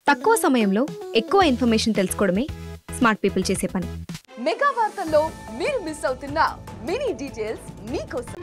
తక్కువ సమయంలో ఎక్కువ ఇన్ఫర్మేషన్ తెలుసుకోవడమే స్మార్ట్ పీపుల్ చేసే పని. మెగా వార్తల్లో మీరు మిస్ అవుతున్న మినీ డీటెయిల్స్ మీకోసం.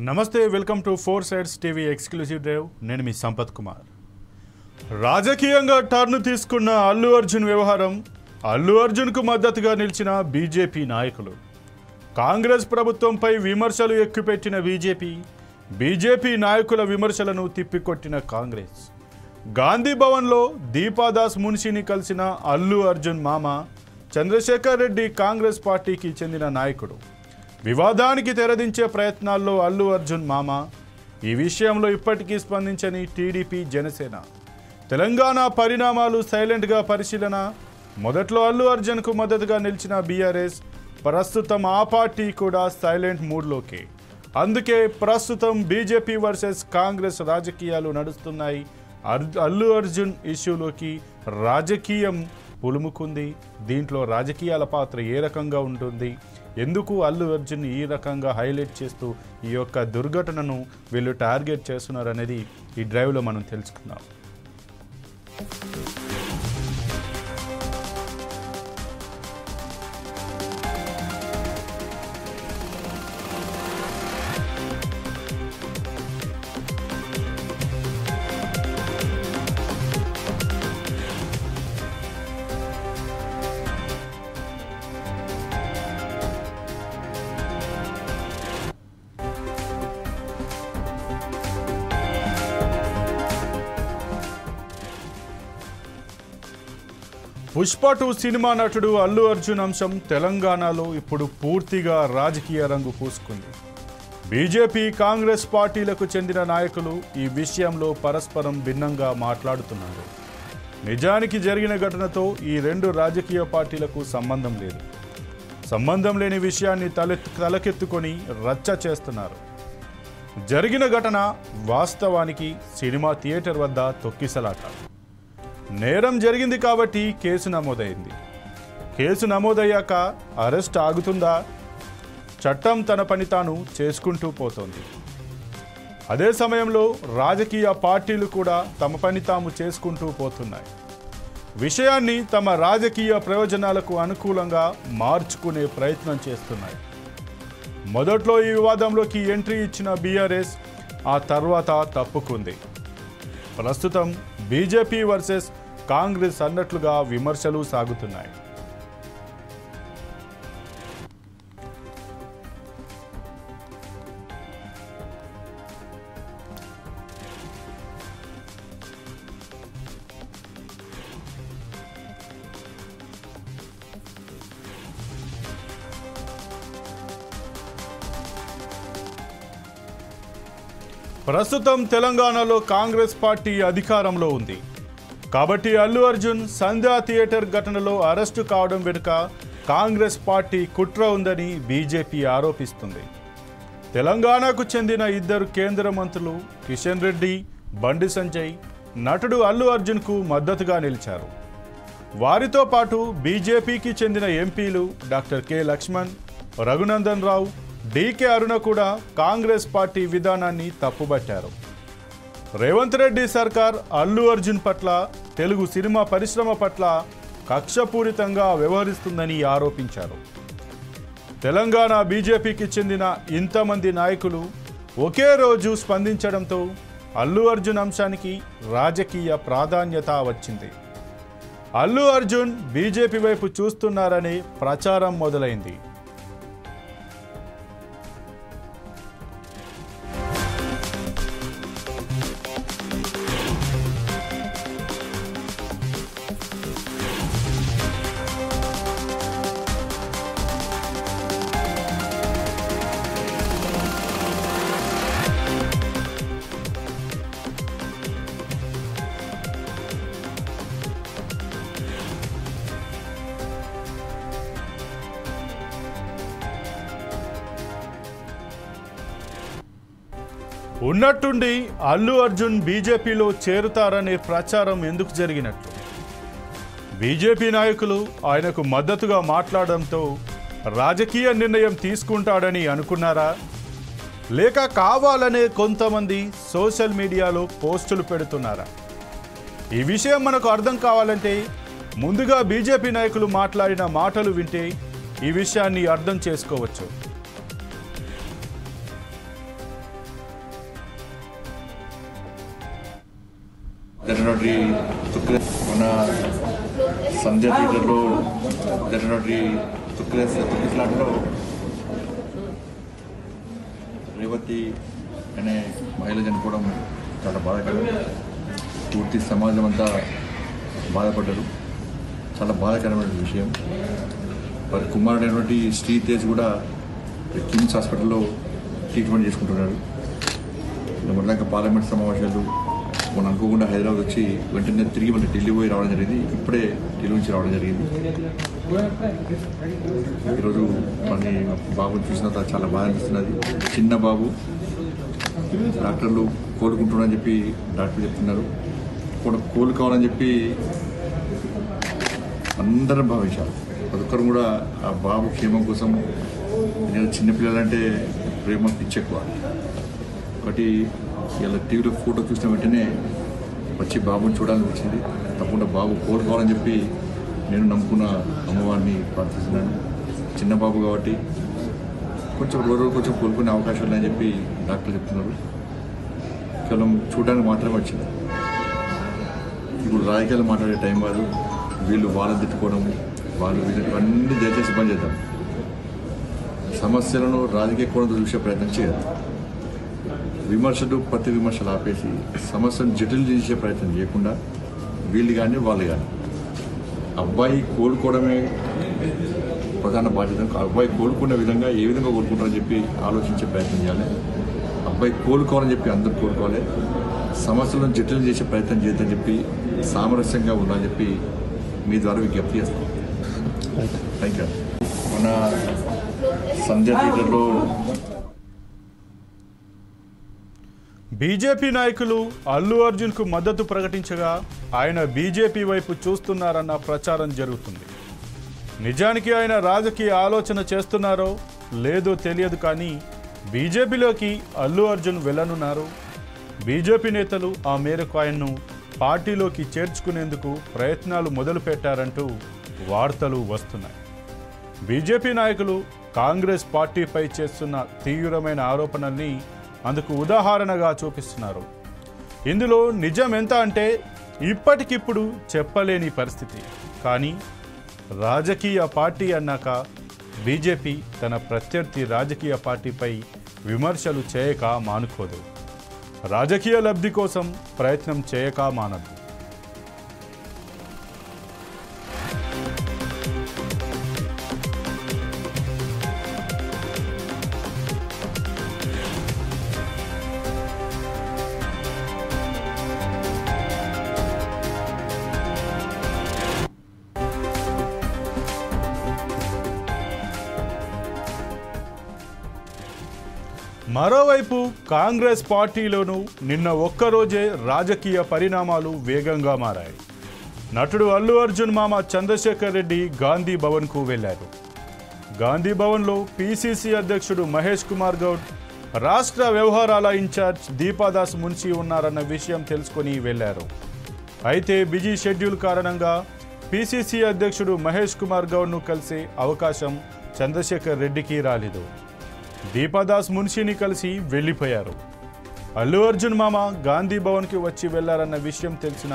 నమస్తే, welcome to 4 Sides TV exclusive drive. నేను మీ సంపత్ కుమార్. రాజకీయంగా టర్న్ తీసుకున్న అల్లు అర్జున్ వ్యవహారం, అల్లు అర్జున్కు మద్దతుగా నిలిచిన బీజేపీ నాయకులు, కాంగ్రెస్ ప్రభుత్వంపై విమర్శలు ఎక్కుపెట్టిన బీజేపీ నాయకుల విమర్శలను తిప్పికొట్టిన కాంగ్రెస్, గాంధీ భవన్లో దీపాదాస్ మున్షిని కలిసిన అల్లు అర్జున్ మామ చంద్రశేఖర్ రెడ్డి కాంగ్రెస్ పార్టీకి చెందిన నాయకుడు. వివాదానికి తెరదించే ప్రయత్నాల్లో అల్లు అర్జున్ మామ. ఈ విషయంలో ఇప్పటికీ స్పందించని టీడీపీ, జనసేన. తెలంగాణ పరిణామాలు సైలెంట్గా పరిశీలన. మొదట్లో అల్లు అర్జున్కు మద్దతుగా నిలిచిన బీఆర్ఎస్ ప్రస్తుతం ఆ పార్టీ కూడా సైలెంట్ మూడ్లోకి. అందుకే ప్రస్తుతం బీజేపీ వర్సెస్ కాంగ్రెస్ రాజకీయాలు నడుస్తున్నాయి. అల్లు అర్జున్ ఇష్యూలోకి రాజకీయం పులుముకుంది. దీంట్లో రాజకీయాల పాత్ర ఏ రకంగా ఉంటుంది, ఎందుకు అల్లు అర్జున్ ఈ రకంగా హైలైట్ చేస్తూ ఈ యొక్క దుర్ఘటనను వీళ్ళు టార్గెట్ చేస్తున్నారు అనేది ఈ డ్రైవ్లో మనం తెలుసుకుందాం. పుష్ప 2 సినిమా నటుడు అల్లు అర్జున్ అంశం తెలంగాణలో ఇప్పుడు పూర్తిగా రాజకీయ రంగు పూసుకుంది. బీజేపీ, కాంగ్రెస్ పార్టీలకు చెందిన నాయకులు ఈ విషయంలో పరస్పరం భిన్నంగా మాట్లాడుతున్నారు. నిజానికి జరిగిన ఘటనతో ఈ రెండు రాజకీయ పార్టీలకు సంబంధం లేదు. సంబంధం లేని విషయాన్ని తలకెత్తుకొని రచ్చ చేస్తున్నారు. జరిగిన ఘటన వాస్తవానికి సినిమా థియేటర్ వద్ద తొక్కిసలాట. నేరం జరిగింది కాబట్టి కేసు నమోదైంది. కేసు నమోదయ్యాక అరెస్ట్ ఆగుతుందా? చట్టం తన పని తాను చేసుకుంటూ పోతోంది. అదే సమయంలో రాజకీయ పార్టీలు కూడా తమ పని తాము చేసుకుంటూ పోతున్నాయి. విషయాన్ని తమ రాజకీయ ప్రయోజనాలకు అనుకూలంగా మార్చుకునే ప్రయత్నం చేస్తున్నాయి. మొదట్లో ఈ వివాదంలోకి ఎంట్రీ ఇచ్చిన బీఆర్ఎస్ ఆ తర్వాత తప్పుకుంది. ప్రస్తుతం బీజేపీ వర్సెస్ కాంగ్రెస్ అన్నట్లుగా విమర్శలు సాగుతున్నాయి. ప్రస్తుతం తెలంగాణలో కాంగ్రెస్ పార్టీ అధికారంలో ఉంది కాబట్టి అల్లు అర్జున్ సంధ్యా థియేటర్ ఘటనలో అరెస్టు కావడం వెనుక కాంగ్రెస్ పార్టీ కుట్ర ఉందని బీజేపీ ఆరోపిస్తుంది. తెలంగాణకు చెందిన 2 కేంద్ర మంత్రులు కిషన్ రెడ్డి, బండి సంజయ్ నటుడు అల్లు అర్జున్కు మద్దతుగా నిలిచారు. వారితో పాటు బీజేపీకి చెందిన ఎంపీలు doctor K Laxman, Raghunandan Rao, DK అరుణ కూడా కాంగ్రెస్ పార్టీ విధానాన్ని తప్పుబట్టారు. రేవంత్ రెడ్డి సర్కార్ అల్లు అర్జున్ పట్ల, తెలుగు సినిమా పరిశ్రమ పట్ల కక్షపూరితంగా వ్యవహరిస్తుందని ఆరోపించారు. తెలంగాణ బీజేపీకి చెందిన ఇంతమంది నాయకులు ఒకే రోజు స్పందించడంతో అల్లు అర్జున్ అంశానికి రాజకీయ ప్రాధాన్యత వచ్చింది. అల్లు అర్జున్ బీజేపీ వైపు చూస్తున్నారనే ప్రచారం మొదలైంది. ఉన్నట్టుండి అల్లు అర్జున్ బీజేపీలో చేరుతారనే ప్రచారం ఎందుకు జరిగినట్లు? బీజేపీ నాయకులు ఆయనకు మద్దతుగా మాట్లాడడంతో రాజకీయ నిర్ణయం తీసుకుంటాడని అనుకున్నారా? లేక కావాలనే కొంతమంది సోషల్ మీడియాలో పోస్టులు పెడుతున్నారా? ఈ విషయం మనకు అర్థం కావాలంటే ముందుగా బీజేపీ నాయకులు మాట్లాడిన మాటలు వింటే ఈ విషయాన్ని అర్థం చేసుకోవచ్చు. మన సంధ్య థియేటర్లో జరిగినటువంటి తొక్కిసలాటలో రేవతి అనే మహిళ చనిపోవడం చాలా బాధాకరం. పూర్తి సమాజం అంతా బాధపడ్డారు. చాలా బాధాకరమైన విషయం. వారి కుమారుడైనటువంటి శ్రీతేజ్ కూడా కిమ్స్ హాస్పిటల్లో ట్రీట్మెంట్ చేసుకుంటున్నాడు. మొదలక పార్లమెంట్ సమావేశాలు మనం అనుకోకుండా హైదరాబాద్ వచ్చి వెంటనే తిరిగి మన ఢిల్లీ పోయి రావడం జరిగింది. ఇప్పుడే ఢిల్లీ నుంచి రావడం జరిగింది. ఈరోజు మన బాబుని చూసిన తర్వాత చాలా బాధ అనిపిస్తున్నది. చిన్న బాబు, డాక్టర్లు కోలుకుంటున్నారని చెప్పి డాక్టర్లు చెప్తున్నారు. కోలుకోవాలని చెప్పి అందరం భావించారు. ప్రతి ఒక్కరు కూడా ఆ బాబు క్షేమం కోసం. చిన్నపిల్లలంటే ప్రేమ పిచ్చెక్కువ. ఒకటి ఇలా టీవీలో ఫోటో చూసిన వెంటనే వచ్చి బాబుని చూడాలనిపించింది. తప్పకుండా బాబు కోలుకోవాలని చెప్పి నేను నమ్ముకున్న అమ్మవారిని ప్రార్థిస్తున్నాను. చిన్న బాబు కాబట్టి కొంచెం రోజు కొంచెం కోలుకునే అవకాశం ఉన్నాయని చెప్పి డాక్టర్లు చెప్తున్నారు. కేవలం చూడడానికి మాత్రమే వచ్చింది. ఇప్పుడు రాజకీయాలు మాట్లాడే టైం కాదు. వీళ్ళు వాళ్ళని తిట్టుకోవడం, వాళ్ళు వీళ్ళు అన్ని దయచేసి బంద్ చేద్దాం. సమస్యలను రాజకీయ కోణంతో చూసే ప్రయత్నం చేయాలి. విమర్శలు ప్రతి విమర్శలు ఆపేసి సమస్యను జటిల్ చేసే ప్రయత్నం చేయకుండా వీళ్ళు కానీ వాళ్ళు కానీ అబ్బాయి కోలుకోవడమే ప్రధాన బాధ్యత. అబ్బాయి కోలుకునే విధంగా ఏ విధంగా కోలుకుంటారని చెప్పి ఆలోచించే ప్రయత్నం చేయాలి. అబ్బాయి కోలుకోవాలని చెప్పి అందరూ కోలుకోవాలి. సమస్యలను జటిల్ చేసే ప్రయత్నం చేద్దని చెప్పి సామరస్యంగా ఉండాలని చెప్పి మీ ద్వారా విజ్ఞప్తి చేస్తాం. Thank you. మన సంధ్య థియేటర్లో బీజేపీ నాయకులు అల్లు అర్జున్కు మద్దతు ప్రకటించగా ఆయన బీజేపీ వైపు చూస్తున్నారన్న ప్రచారం జరుగుతుంది. నిజానికి ఆయన రాజకీయ ఆలోచన చేస్తున్నారో లేదో తెలియదు, కానీ బీజేపీలోకి అల్లు అర్జున్ వెళ్ళనున్నారు. బీజేపీ నేతలు ఆ మేరకు ఆయన్ను పార్టీలోకి చేర్చుకునేందుకు ప్రయత్నాలు మొదలుపెట్టారంటూ వార్తలు వస్తున్నాయి. బీజేపీ నాయకులు కాంగ్రెస్ పార్టీపై చేస్తున్న తీవ్రమైన ఆరోపణల్ని అందుకు ఉదాహరణగా చూపిస్తున్నారు. ఇందులో నిజం ఎంత అంటే ఇప్పటికిప్పుడు చెప్పలేని పరిస్థితి. కానీ రాజకీయ పార్టీ అన్నాక బీజేపీ తన ప్రత్యర్థి రాజకీయ పార్టీపై విమర్శలు చేయక మానుకోదు. రాజకీయ లబ్ధి కోసం ప్రయత్నం చేయక మానదు. మరోవైపు కాంగ్రెస్ పార్టీలోనూ నిన్న ఒక్కరోజే రాజకీయ పరిణామాలు వేగంగా మారాయి. నటుడు అల్లు అర్జున్ మామ చంద్రశేఖర్ రెడ్డి గాంధీ భవన్కు వెళ్లారు. గాంధీ భవన్లో పీసీసీ అధ్యక్షుడు మహేష్ కుమార్ గౌడ్, రాష్ట్ర వ్యవహారాల ఇన్ఛార్జ్ దీపాదాస్ మున్షి ఉన్నారన్న విషయం తెలుసుకొని వెళ్లారు. అయితే బిజీ షెడ్యూల్ కారణంగా పీసీసీ అధ్యక్షుడు మహేష్ కుమార్ గౌడ్ను కలిసే అవకాశం చంద్రశేఖర్ రెడ్డికి రాలేదు. దీపాదాస్ మున్షిని కలిసి వెళ్ళిపోయారు. అల్లు అర్జున్ మామ గాంధీ భవన్కి వచ్చి వెళ్లారన్న విషయం తెలిసిన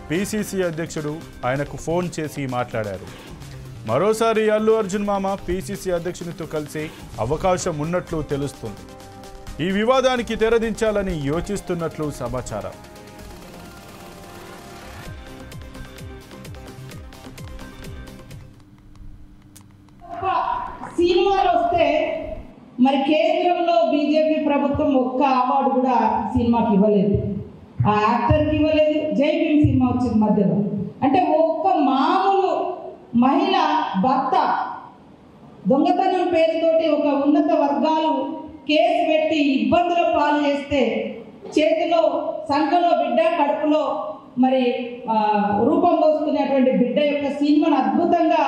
పీసీసీ అధ్యక్షుడు ఆయనకు ఫోన్ చేసి మాట్లాడారు. మరోసారి అల్లు అర్జున్ మామ పీసీసీ అధ్యక్షునితో కలిసే అవకాశం ఉన్నట్లు తెలుస్తుంది. ఈ వివాదానికి తెరదించాలని యోచిస్తున్నట్లు సమాచారం. మరి కేంద్రంలో బీజేపీ ప్రభుత్వం ఒక్క అవార్డు కూడా సినిమాకి ఇవ్వలేదు. ఆ యాక్టర్కి ఇవ్వలేదు. జై భీమ్ సినిమా వచ్చింది మధ్యలో. అంటే ఒక్క మామూలు మహిళ భర్త దొంగతనం పేరుతోటి ఒక ఉన్నత వర్గాలు కేసు పెట్టి ఇబ్బందుల పాలు చేస్తే చేతిలో సంఖలో బిడ్డ, కడుపులో మరి రూపం పోసుకునేటువంటి బిడ్డ యొక్క సినిమాను అద్భుతంగా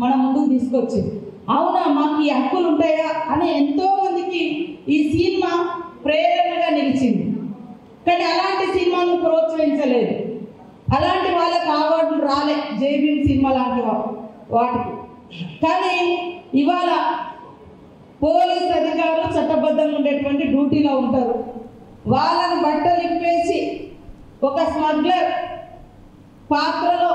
మన ముందుకు తీసుకొచ్చింది. అవునా, మాకు ఈ హక్కులు ఉంటాయా అని ఎంతో మందికి ఈ సినిమా ప్రేరణగా నిలిచింది. కానీ అలాంటి సినిమాను ప్రోత్సహించలేదు, అలాంటి వాళ్ళకి అవార్డులు రాలే జై భీమ్ సినిమా లాంటి వాటికి. కానీ ఇవాళ పోలీస్ అధికారులు చట్టబద్ధంగా ఉండేటువంటి డ్యూటీలో ఉంటారు. వాళ్ళని బట్టలు ఇప్పేసి ఒక స్మగ్లర్ పాత్రలో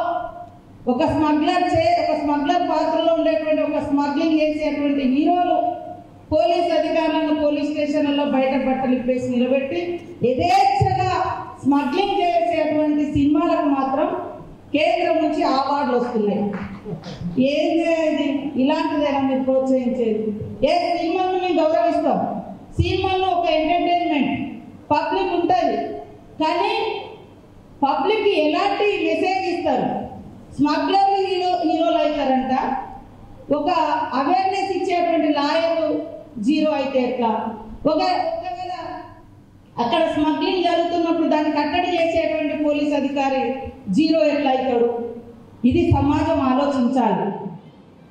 ఒక స్మగ్లర్ పాత్రలో ఉండేటువంటి ఒక స్మగ్లింగ్ చేసేటువంటి హీరోలు పోలీస్ అధికారులను పోలీస్ స్టేషన్లలో బయట బట్టలు ఇప్పేసి నిలబెట్టి యథేచ్ఛగా స్మగ్లింగ్ చేసేటువంటి సినిమాలకు మాత్రం కేంద్రం నుంచి అవార్డులు వస్తున్నాయి. ఏం చేయాలి? ఇలాంటిదైనా మీరు ప్రోత్సహించేది? ఏ సినిమాను మేము గౌరవిస్తాం, సినిమాలో ఒక ఎంటర్టైన్మెంట్ పబ్లిక్ ఉంటుంది, కానీ పబ్లిక్ ఎలాంటి మెసేజ్ ఇస్తారు? స్మగ్లర్లు హీరోలు అవుతారంట, ఒక అవేర్నెస్ ఇచ్చేటువంటి లాయర్లు జీరో అయితే ఎట్లా? ఒకవేళ అక్కడ స్మగ్లింగ్ జరుగుతున్నప్పుడు దాన్ని కట్టడి చేసేటువంటి పోలీస్ అధికారి జీరో ఎట్లా అవుతాడు? ఇది సమాజం ఆలోచించాలి.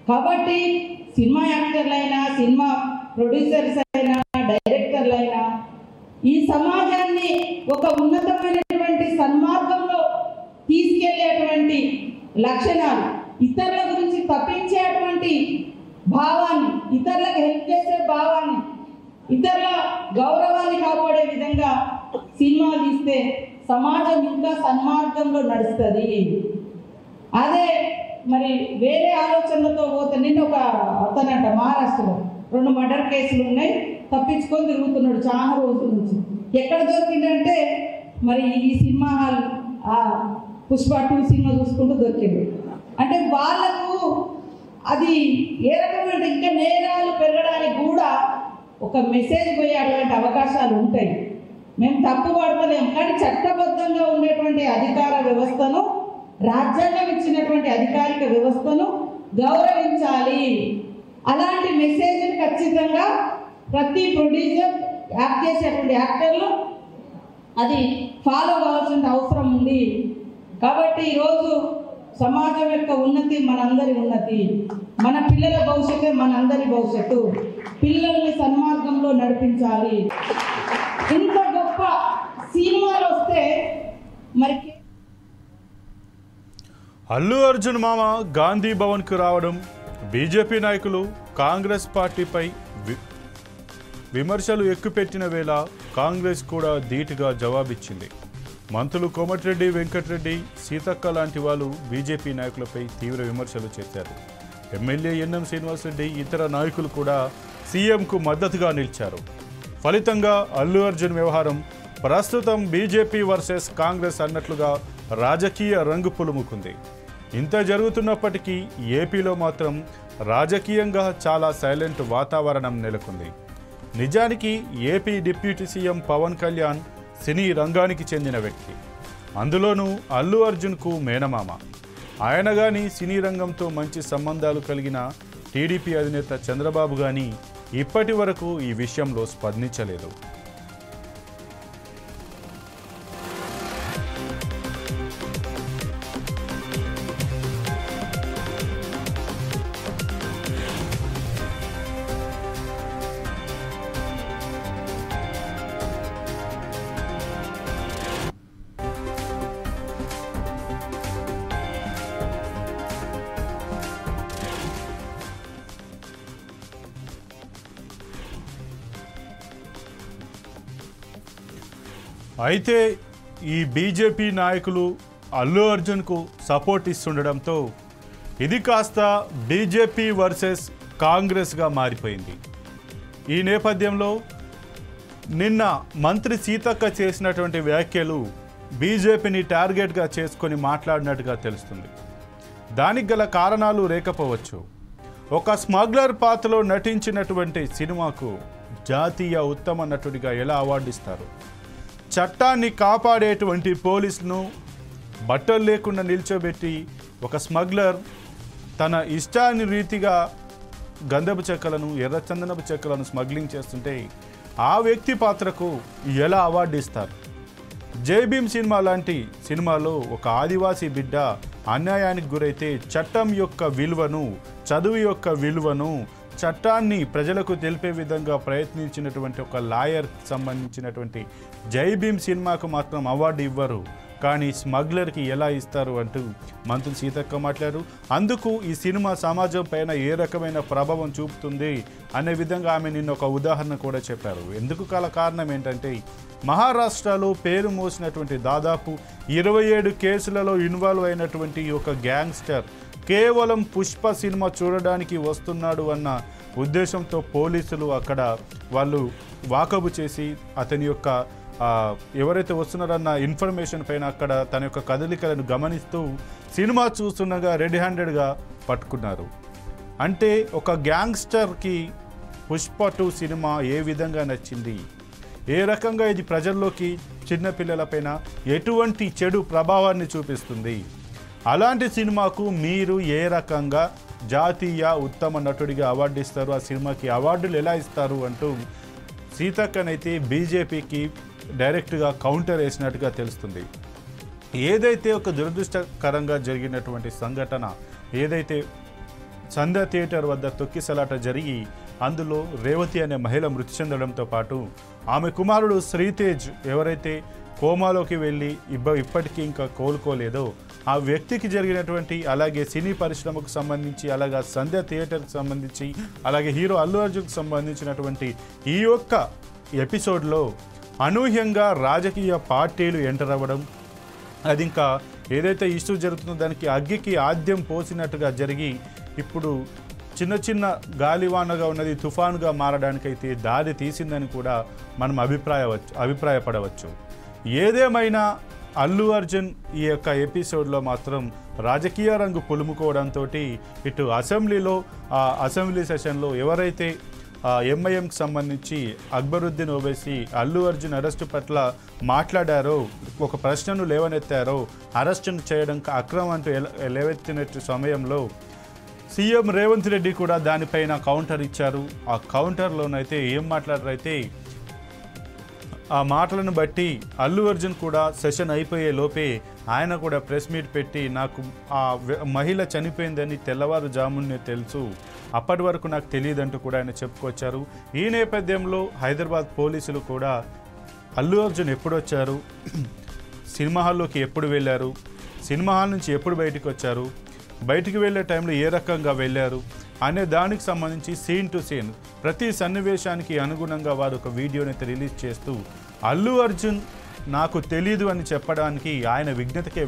కాబట్టి సినిమా యాక్టర్లైనా, సినిమా ప్రొడ్యూసర్స్ అయినా, డైరెక్టర్లైనా ఈ సమాజాన్ని ఒక ఉన్నతమైనటువంటి సన్మార్గంలో తీసుకెళ్లేటువంటి లక్షణాలు, ఇతరుల గురించి తప్పించేటువంటి భావాన్ని, ఇతరులకు హెల్ప్ చేసే భావాన్ని, ఇతరుల గౌరవాన్ని కాపాడే విధంగా సినిమాలు తీస్తే సమాజం ఇంకా సన్మార్గంలో నడుస్తుంది. అదే మరి వేరే ఆలోచనలతో పోతే, నిన్న ఒక అతనంట మహారాష్ట్రలో 2 మర్డర్ కేసులు ఉన్నాయి, తప్పించుకొని తిరుగుతున్నాడు చాలా రోజుల నుంచి. ఎక్కడ దొరికిందంటే మరి ఈ సినిమా హాల్ పుష్ప 2 సినిమా చూసుకుంటూ దొరికింది. అంటే వాళ్ళకు అది ఏ రకమైన ఇంకా నేరాలు పెరగడానికి కూడా ఒక మెసేజ్ పోయే అటువంటి అవకాశాలు ఉంటాయి. మేము తప్పు పడతలేము, కానీ చట్టబద్ధంగా ఉండేటువంటి అధికార వ్యవస్థను, రాజ్యాంగం ఇచ్చినటువంటి అధికారిక వ్యవస్థను గౌరవించాలి. అలాంటి మెసేజ్ని ఖచ్చితంగా ప్రతి ప్రొడ్యూసర్, యాక్ట్ చేసేటువంటి యాక్టర్లు అది ఫాలో కావాల్సిన అవసరం ఉంది. కాబట్టి ఈరోజు సమాజం యొక్క ఉన్నతి మనందరి ఉన్నతి, మన పిల్లల భవిష్యత్తే మనందరి భవిష్యత్తు. పిల్లల్ని సన్మార్గంలో నడిపించాలి. ఇంత గొప్ప సినిమాలు వస్తే మరి అల్లు అర్జున్ మామ గాంధీ భవన్కు రావడం బీజేపీ నాయకులు కాంగ్రెస్ పార్టీపై విమర్శలు ఎక్కుపెట్టిన వేళ కాంగ్రెస్ కూడా ధీటుగా జవాబిచ్చింది. మంత్రులు కోమటిరెడ్డి వెంకటరెడ్డి, సీతక్క లాంటి వాళ్ళు బీజేపీ నాయకులపై తీవ్ర విమర్శలు చేశారు. ఎమ్మెల్యే ఎన్ఎం శ్రీనివాసరెడ్డి, ఇతర నాయకులు కూడా సీఎంకు మద్దతుగా నిలిచారు. ఫలితంగా అల్లు అర్జున్ వ్యవహారం ప్రస్తుతం బీజేపీ వర్సెస్ కాంగ్రెస్ అన్నట్లుగా రాజకీయ రంగు పులుముకుంది. ఇంత జరుగుతున్నప్పటికీ ఏపీలో మాత్రం రాజకీయంగా చాలా సైలెంట్ వాతావరణం నెలకొంది. నిజానికి AP deputy CM Pawan Kalyan సినీ రంగానికి చెందిన వ్యక్తి, అందులోనూ అల్లు అర్జున్కు మేనమామ. ఆయన కానీ సినీ రంగంతో మంచి సంబంధాలు కలిగిన టీడీపీ అధినేత చంద్రబాబు కానీ ఇప్పటి వరకు ఈ విషయంలో స్పందించలేదు. అయితే ఈ బీజేపీ నాయకులు అల్లు అర్జున్కు సపోర్ట్ ఇస్తుండడంతో ఇది కాస్త బీజేపీ వర్సెస్ కాంగ్రెస్గా మారిపోయింది. ఈ నేపథ్యంలో నిన్న మంత్రి సీతక్క చేసినటువంటి వ్యాఖ్యలు బీజేపీని టార్గెట్గా చేసుకొని మాట్లాడినట్టుగా తెలుస్తుంది. దానికి గల కారణాలు లేకపోవచ్చు. ఒక స్మగ్లర్ పాత్రలో నటించినటువంటి సినిమాకు జాతీయ ఉత్తమ నటుడిగా ఎలా అవార్డు ఇస్తారు? చట్టాన్ని కాపాడేటువంటి పోలీసులను బట్టలు లేకుండా నిల్చోబెట్టి ఒక స్మగ్లర్ తన ఇష్టాన్ని రీతిగా గంధపు చెక్కలను, ఎర్రచందనపు చెక్కలను స్మగ్లింగ్ చేస్తుంటే ఆ వ్యక్తి పాత్రకు ఎలా అవార్డు ఇస్తారు? జై భీమ్ సినిమా లాంటి సినిమాలో ఒక ఆదివాసీ బిడ్డ అన్యాయానికి గురైతే చట్టం యొక్క విలువను, చదువు యొక్క విలువను, చట్టాన్ని ప్రజలకు తెలిపే విధంగా ప్రయత్నించినటువంటి ఒక లాయర్కి సంబంధించినటువంటి జై భీమ్ సినిమాకు మాత్రం అవార్డు ఇవ్వరు, కానీ స్మగ్లర్కి ఎలా ఇస్తారు అంటూ మంత్రి సీతక్క మాట్లాడారు. అందుకు ఈ సినిమా సమాజం పైన ఏ రకమైన ప్రభావం చూపుతుంది అనే విధంగా ఆమె నిన్న ఒక ఉదాహరణ కూడా చెప్పారు. ఎందుకు కారణం ఏంటంటే మహారాష్ట్రలో పేరు మోసినటువంటి దాదాపు 27 కేసులలో ఇన్వాల్వ్ అయినటువంటి ఒక గ్యాంగ్స్టర్ కేవలం పుష్ప సినిమా చూడడానికి వస్తున్నాడు అన్న ఉద్దేశంతో పోలీసులు అక్కడ వాళ్ళు వాకబు చేసి అతని యొక్క ఎవరైతే వస్తున్నారన్న ఇన్ఫర్మేషన్ పైన అక్కడ తన యొక్క కదలికలను గమనిస్తూ సినిమా చూస్తుండగా రెడ్ హ్యాండెడ్గా పట్టుకున్నారు. అంటే ఒక గ్యాంగ్స్టర్కి పుష్ప 2 సినిమా ఏ విధంగా నచ్చింది, ఏ రకంగా ఇది ప్రజల్లోకి చిన్నపిల్లలపైన ఎటువంటి చెడు ప్రభావాన్ని చూపిస్తుంది, అలాంటి సినిమాకు మీరు ఏ రకంగా జాతీయ ఉత్తమ నటుడిగా అవార్డు ఇస్తారు, ఆ సినిమాకి అవార్డులు ఎలా ఇస్తారు అంటూ సీతక్కనైతే బీజేపీకి డైరెక్ట్గా కౌంటర్ వేసినట్టుగా తెలుస్తుంది. ఏదైతే ఒక దురదృష్టకరంగా జరిగినటువంటి సంఘటన, ఏదైతే సంధ్య థియేటర్ వద్ద తొక్కిసలాట జరిగి అందులో రేవతి అనే మహిళ మృతి చెందడంతో పాటు ఆమె కుమారుడు శ్రీతేజ్ ఎవరైతే కోమాలోకి వెళ్ళి ఇప్పటికీ ఇంకా కోలుకోలేదో ఆ వ్యక్తికి జరిగినటువంటి, అలాగే సినీ పరిశ్రమకు సంబంధించి, అలాగే సంధ్య థియేటర్కి సంబంధించి, అలాగే హీరో అల్లు అర్జున్కి సంబంధించినటువంటి ఈ యొక్క ఎపిసోడ్లో అనూహ్యంగా రాజకీయ పార్టీలు ఎంటర్ అవ్వడం, అది ఇంకా ఏదైతే ఇష్యూ జరుగుతుందో దానికి అగ్గికి ఆద్యం పోసినట్టుగా జరిగి ఇప్పుడు చిన్న చిన్న గాలివానగా ఉన్నది తుఫానుగా మారడానికైతే దారి తీసిందని కూడా మనం అభిప్రాయపడవచ్చు. ఏదేమైనా అల్లు అర్జున్ ఈ యొక్క ఎపిసోడ్లో మాత్రం రాజకీయ రంగు పులుముకోవడంతో ఇటు అసెంబ్లీ సెషన్లో ఎవరైతే ఎంఐఎంకి సంబంధించి అక్బరుద్దీన్ ఓవైసీ అల్లు అర్జున్ అరెస్టు పట్ల మాట్లాడారో, ఒక ప్రశ్నను లేవనెత్తారో, అరెస్టును చేయడం అక్రమం అంటూ లేవెత్తినట్టు సమయంలో సీఎం రేవంత్ రెడ్డి కూడా దానిపైన కౌంటర్ ఇచ్చారు. ఆ కౌంటర్లోనైతే ఏం మాట్లాడారైతే ఆ మాటలను బట్టి అల్లు అర్జున్ కూడా సెషన్ అయిపోయే లోపే ఆయన కూడా ప్రెస్ మీట్ పెట్టి నాకు ఆ మహిళ చనిపోయిందని తెల్లవారుజామునే తెలుసు, అప్పటి వరకు నాకు తెలియదంటూ కూడా ఆయన చెప్పుకొచ్చారు. ఈ నేపథ్యంలో హైదరాబాద్ పోలీసులు కూడా అల్లు అర్జున్ ఎప్పుడు వచ్చారు, సినిమా హాల్లోకి ఎప్పుడు వెళ్ళారు, సినిమా హాల్ నుంచి ఎప్పుడు బయటకు వచ్చారు, బయటికి వెళ్ళే టైంలో ఏ రకంగా వెళ్ళారు అనే దానికి సంబంధించి సీన్ టు సీన్ ప్రతి సన్నివేశానికి అనుగుణంగా వారు ఒక వీడియోని అయితే రిలీజ్ చేస్తూ అల్లు అర్జున్ నాకు తెలీదు అని చెప్పడానికి ఆయన విజ్ఞతకే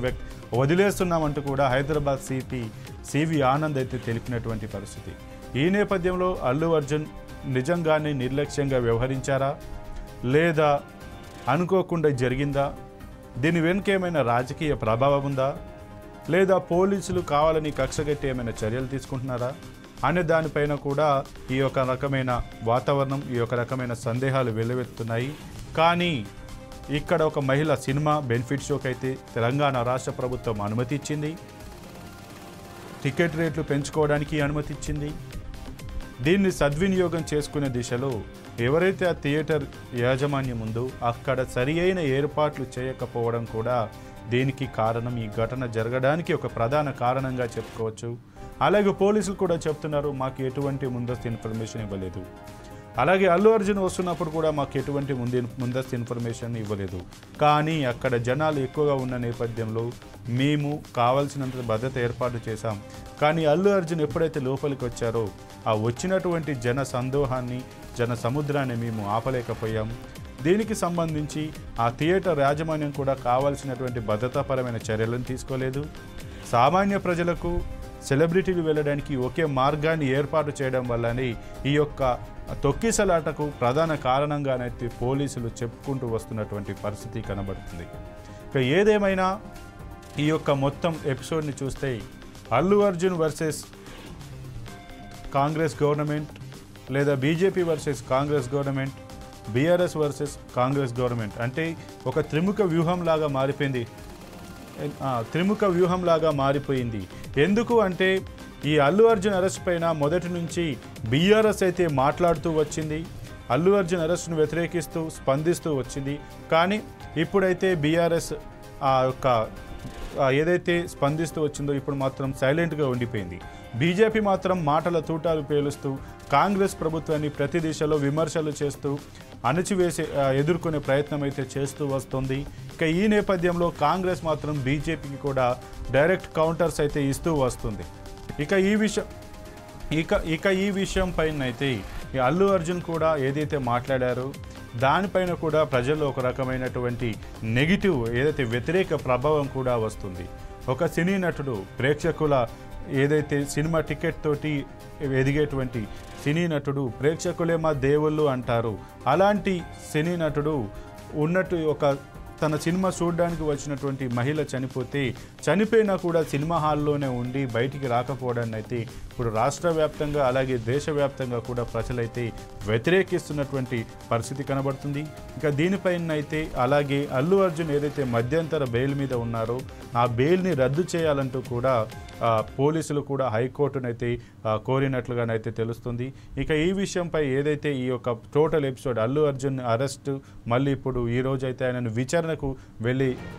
వదిలేస్తున్నామంటూ కూడా హైదరాబాద్ సిపి సివి ఆనంద్ అయితే తెలిపినటువంటి పరిస్థితి. ఈ నేపథ్యంలో అల్లు అర్జున్ నిజంగానే నిర్లక్ష్యంగా వ్యవహరించారా, లేదా అనుకోకుండా జరిగిందా, దీని వెనుక ఏమైనా రాజకీయ ప్రభావం ఉందా, లేదా పోలీసులు కావాలని కక్షగట్టి ఏమైనా చర్యలు తీసుకుంటున్నారా అనే దానిపైన కూడా ఈ యొక్క రకమైన వాతావరణం, ఈ యొక్క రకమైన సందేహాలు వెల్లువెత్తుతున్నాయి. కానీ ఇక్కడ ఒక మహిళ సినిమా బెనిఫిట్ షోకి అయితే తెలంగాణ రాష్ట్ర ప్రభుత్వం అనుమతి ఇచ్చింది, టికెట్ రేట్లు పెంచుకోవడానికి అనుమతి ఇచ్చింది. దీన్ని సద్వినియోగం చేసుకునే దిశలో ఎవరైతే ఆ థియేటర్ యాజమాన్యం ఉందో అక్కడ సరి అయిన ఏర్పాట్లు చేయకపోవడం కూడా దీనికి కారణం, ఈ ఘటన జరగడానికి ఒక ప్రధాన కారణంగా చెప్పుకోవచ్చు. అలాగే పోలీసులు కూడా చెప్తున్నారు మాకు ఎటువంటి ముందస్తు ఇన్ఫర్మేషన్ ఇవ్వలేదు, అలాగే అల్లు అర్జున్ వస్తున్నప్పుడు కూడా మాకు ఎటువంటి ముందస్తు ఇన్ఫర్మేషన్ ఇవ్వలేదు. కానీ అక్కడ జనాలు ఎక్కువగా ఉన్న నేపథ్యంలో మేము కావాల్సినంత భద్రత ఏర్పాటు చేశాం. కానీ అల్లు అర్జున్ ఎప్పుడైతే లోపలికి వచ్చారో ఆ వచ్చినటువంటి జన సందోహాన్ని, జన సముద్రాన్ని మేము ఆపలేకపోయాం. దీనికి సంబంధించి ఆ థియేటర్ యాజమాన్యం కూడా కావాల్సినటువంటి భద్రతాపరమైన చర్యలను తీసుకోలేదు. సామాన్య ప్రజలకు, సెలబ్రిటీలు వెళ్ళడానికి ఒకే మార్గాన్ని ఏర్పాటు చేయడం వల్లనే ఈ యొక్క తొక్కిసలాటకు ప్రధాన కారణంగానైతే పోలీసులు చెప్పుకుంటూ వస్తున్నటువంటి పరిస్థితి కనబడుతుంది. ఇక ఏదేమైనా ఈ యొక్క మొత్తం ఎపిసోడ్ని చూస్తే అల్లు అర్జున్ వర్సెస్ కాంగ్రెస్ గవర్నమెంట్, లేదా BJP versus Congress government, BRS versus Congress government అంటే ఒక త్రిముఖ వ్యూహంలాగా మారిపోయింది. ఎందుకు అంటే ఈ అల్లు అర్జున్ అరెస్ట్ పైన మొదటి నుంచి బీఆర్ఎస్ అయితే మాట్లాడుతూ వచ్చింది. అల్లు అర్జున్ అరెస్టును వ్యతిరేకిస్తూ స్పందిస్తూ వచ్చింది. కానీ ఇప్పుడైతే బీఆర్ఎస్ ఆ యొక్క ఏదైతే స్పందిస్తూ వచ్చిందో ఇప్పుడు మాత్రం సైలెంట్గా ఉండిపోయింది. బీజేపీ మాత్రం మాటల తూటాలు పేలుస్తూ కాంగ్రెస్ ప్రభుత్వాన్ని ప్రతి దిశలో విమర్శలు చేస్తూ అణచివేసే ఎదుర్కొనే ప్రయత్నం అయితే చేస్తూ వస్తుంది. ఇక ఈ నేపథ్యంలో కాంగ్రెస్ మాత్రం బీజేపీకి కూడా డైరెక్ట్ కౌంటర్స్ అయితే ఇస్తూ వస్తుంది. ఇక ఈ విషయం పైన అయితే అల్లు అర్జున్ కూడా ఏదైతే మాట్లాడారో దానిపైన కూడా ప్రజల్లో ఒక రకమైనటువంటి నెగిటివ్ ఏదైతే వ్యతిరేక ప్రభావం కూడా వస్తుంది. ఒక సినీ నటుడు ప్రేక్షకుల ఏదైతే సినిమా టికెట్ తోటి ఎదిగేటువంటి సినీ నటుడు ప్రేక్షకులే మా దేవుళ్ళు అంటారు. అలాంటి సినీ నటుడు ఉన్నట్టు ఒక తన సినిమా చూడడానికి వచ్చినటువంటి మహిళ చనిపోయినా కూడా సినిమా హాల్లోనే ఉండి బయటికి రాకపోవడాన్ని అయితే ఇప్పుడు రాష్ట్ర వ్యాప్తంగా అలాగే దేశవ్యాప్తంగా కూడా ప్రజలైతే వ్యతిరేకిస్తున్నటువంటి పరిస్థితి కనబడుతుంది. ఇక దీనిపైన అయితే అలాగే అల్లు అర్జున్ ఏదైతే మధ్యంతర బెయిల్ మీద ఉన్నారో ఆ బెయిల్ని రద్దు చేయాలంటూ కూడా పోలీసులు కూడా హైకోర్టునైతే కోరినట్లుగానైతే తెలుస్తుంది. ఇక ఈ విషయంపై ఏదైతే ఈ యొక్క total episode Allu Arjun arrest మళ్ళీ ఇప్పుడు ఈ రోజు అయితే ఆయనను విచారణకు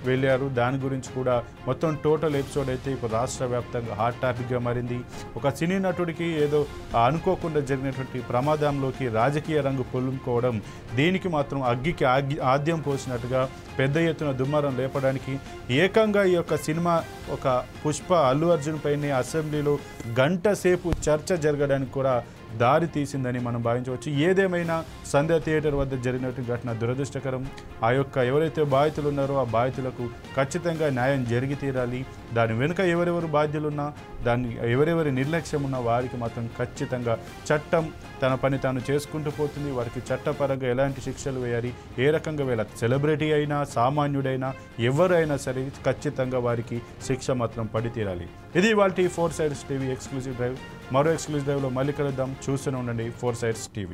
వెళ్ళారు. దాని గురించి కూడా మొత్తం టోటల్ ఎపిసోడ్ అయితే ఇప్పుడు రాష్ట్ర వ్యాప్తంగా హాట్ టాపిక్గా మారింది. ఒక సినీ నటుడికి ఏదో అనుకోకుండా జరిగినటువంటి ప్రమాదంలోకి రాజకీయ రంగు పొల్లుకోవడం దీనికి మాత్రం అగ్గికి ఆద్యం పోసినట్టుగా పెద్ద ఎత్తున దుమారం లేపడానికి ఏకంగా ఈ యొక్క సినిమా ఒక పుష్ప అల్లు అర్జున్ పైనే అసెంబ్లీలో గంట సేపు చర్చ జరగడానికి కూడా దారి తీసిందని మనం భావించవచ్చు. ఏదేమైనా సంధ్య థియేటర్ వద్ద జరిగినటువంటి ఘటన దురదృష్టకరం. ఆ యొక్క ఎవరైతే బాధితులు ఉన్నారో ఆ బాధితులకు ఖచ్చితంగా న్యాయం జరిగి తీరాలి. దాని వెనుక ఎవరెవరు బాధ్యులున్నా దాన్ని ఎవరెవరి నిర్లక్ష్యం ఉన్నా వారికి మాత్రం ఖచ్చితంగా చట్టం తన పని తాను చేసుకుంటూ పోతుంది. వారికి చట్టపరంగా ఎలాంటి శిక్షలు వేయాలి, ఏ రకంగా వేయాలి, సెలబ్రిటీ అయినా సామాన్యుడైనా ఎవరైనా సరే ఖచ్చితంగా వారికి శిక్ష మాత్రం పడి తీరాలి. ఇది ఇవాళ 4 Sides TV ఎక్స్క్లూజివ్ డ్రైవ్. మరో ఎక్స్క్లూజివ్ డ్రైవ్లో మళ్ళీ కలుద్దాం. చూస్తూనే ఉండండి 4 Sides TV.